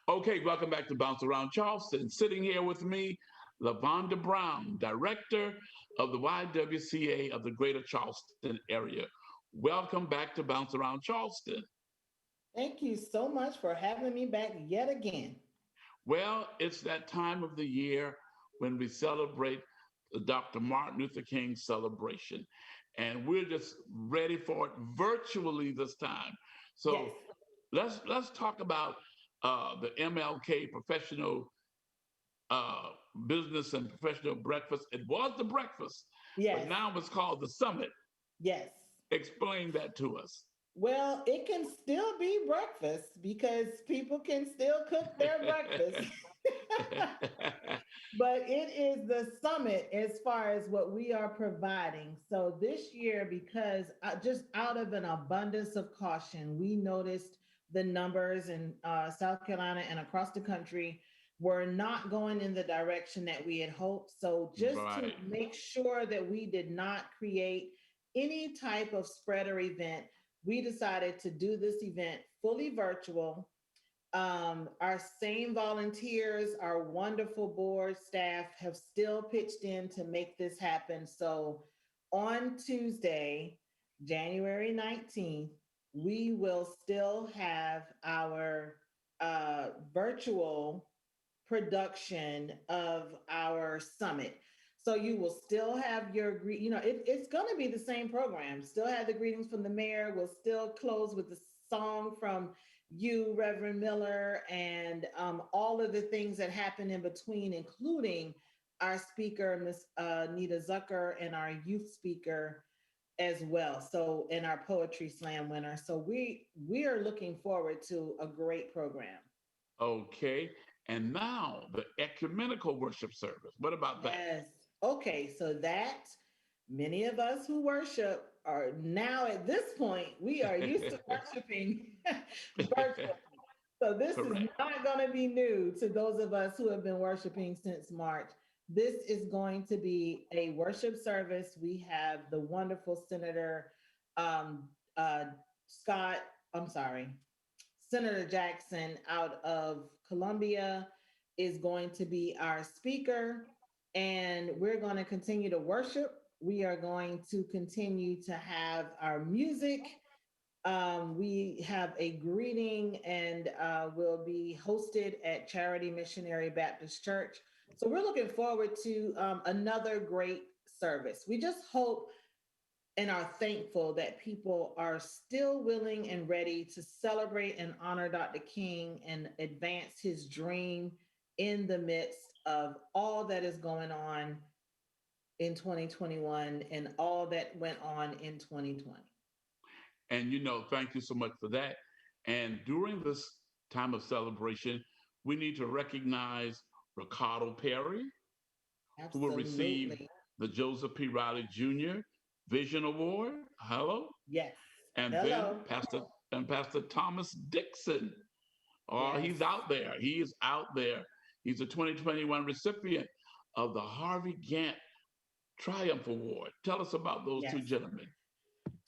Okay, welcome back to Bounce Around Charleston. Sitting here with me, LaVonda Brown, Director of the YWCA of the Greater Charleston area. Welcome back to Bounce Around Charleston. Thank you so much for having me back yet again. Well, it's that time of the year when we celebrate the Dr. Martin Luther King celebration. And we're just ready for it virtually this time. Yes. So let's talk about the MLK professional uh, business and professional breakfast. It was the breakfast, but Yes. now it's called the summit. Yes. Explain that to us. Well, it can still be breakfast because people can still cook their breakfast. But it is the summit as far as what we are providing. So this year, because just out of an abundance of caution, we noticed the numbers in South Carolina and across the country were not going in the direction that we had hoped. So just to Right. make sure that we did not create any type of spreader event, we decided to do this event fully virtual. Our same volunteers, our wonderful board staff have still pitched in to make this happen. So on Tuesday, January 19th, we will still have our virtual production of our summit. So you will still have your it's going to be the same program. Still have the greetings from the mayor. We'll still close with the song from you, Reverend Miller, and all of the things that happen in between, including our speaker, Miss Nita Zucker, and our youth speaker as well. So, and our poetry slam winner. So we are looking forward to a great program. Okay. And now the ecumenical worship service. What about that? Yes. Okay. So that many of us who worship are now at this point, we are used to worshiping virtually. So this is Correct. not going to be new to those of us who have been worshiping since March. This is going to be a worship service. We have the wonderful Senator um, uh, Scott, I'm sorry, Senator Jackson out of Columbia is going to be our speaker, and we're going to continue to worship. We are going to continue to have our music. We have a greeting and will be hosted at Charity Missionary Baptist Church. So we're looking forward to another great service. We just hope and are thankful that people are still willing and ready to celebrate and honor Dr. King and advance his dream in the midst of all that is going on in 2021 and all that went on in 2020. And thank you so much for that. And during this time of celebration, we need to recognize Ricardo Perry, who will receive Absolutely. the Joseph P. Riley Jr. Vision Award. Hello. Yes. And then Hello. Pastor Thomas Dixon. Oh, he's Yes. out there. He is out there. He's a 2021 recipient of the Harvey Gantt Triumph Award. Tell us about those two Yes. gentlemen.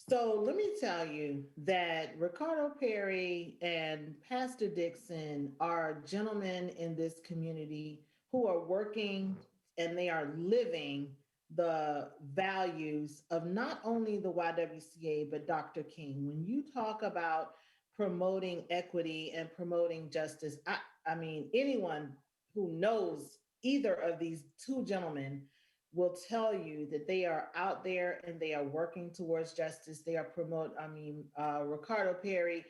So let me tell you that Ricardo Perry and Pastor Dixon are gentlemen in this community who are working and they are living the values of not only the YWCA, but Dr. King. When you talk about promoting equity and promoting justice, I mean, anyone who knows either of these two gentlemen will tell you that they are out there and they are working towards justice. They are Ricardo Perry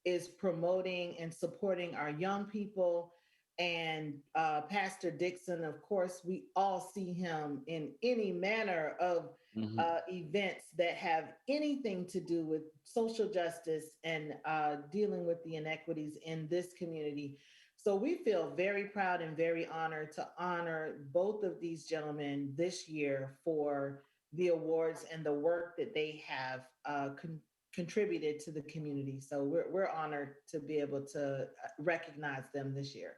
is promoting and supporting our young people. And Pastor Dixon, of course, we all see him in any manner of Mhm. events that have anything to do with social justice and dealing with the inequities in this community. So we feel very proud and very honored to honor both of these gentlemen this year for the awards and the work that they have contributed to the community. So we're honored to be able to recognize them this year.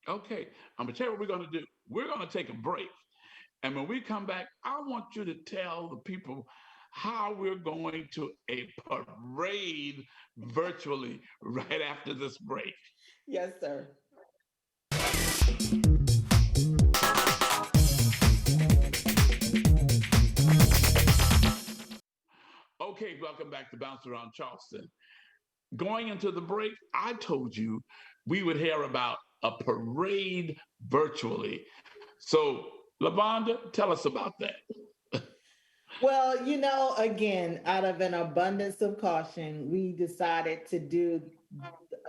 Okay, I'm gonna tell you what we're gonna do. We're gonna take a break, and when we come back, I want you to tell the people how we're going to a parade virtually right after this break. Yes, sir. Okay, welcome back to Bounce Around Charleston. Going into the break, I told you we would hear about a parade virtually. So, LaVonda, tell us about that. Well, again, out of an abundance of caution, we decided to do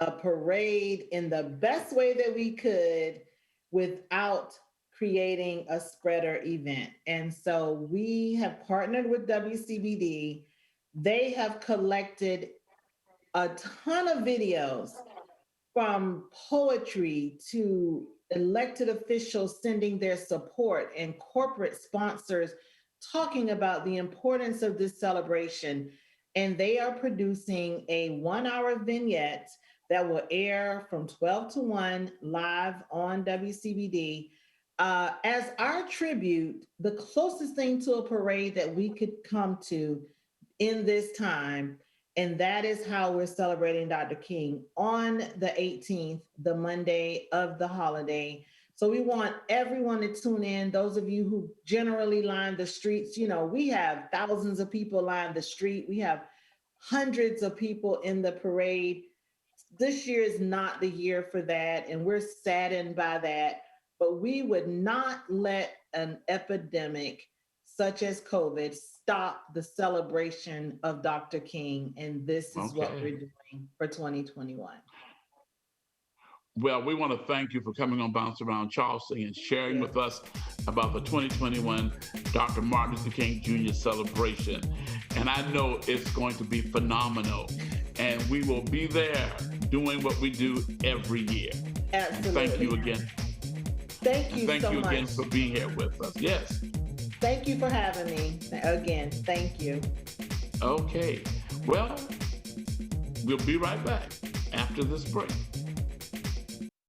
a parade in the best way that we could without creating a spreader event. And so we have partnered with WCBD. They have collected a ton of videos, from poetry to elected officials sending their support and corporate sponsors talking about the importance of this celebration. And they are producing a 1 hour vignette that will air from 12 to 1 live on WCBD. As our tribute, the closest thing to a parade that we could come to in this time. And that is how we're celebrating Dr. King on the 18th, the Monday of the holiday. So we want everyone to tune in. Those of you who generally line the streets, we have thousands of people line the street. We have hundreds of people in the parade. This year is not the year for that, and we're saddened by that. But we would not let an epidemic such as COVID stop the celebration of Dr. King. And this is what we're doing for 2021. Well, we want to thank you for coming on Bounce Around Charleston and sharing with us about the 2021 Dr. Martin Luther King Jr. celebration. And I know it's going to be phenomenal. And we will be there doing what we do every year. Absolutely. And thank you again. Thank you so much. Thank you again for being here with us. Yes. Thank you for having me. Again, thank you. Okay. Well, we'll be right back after this break.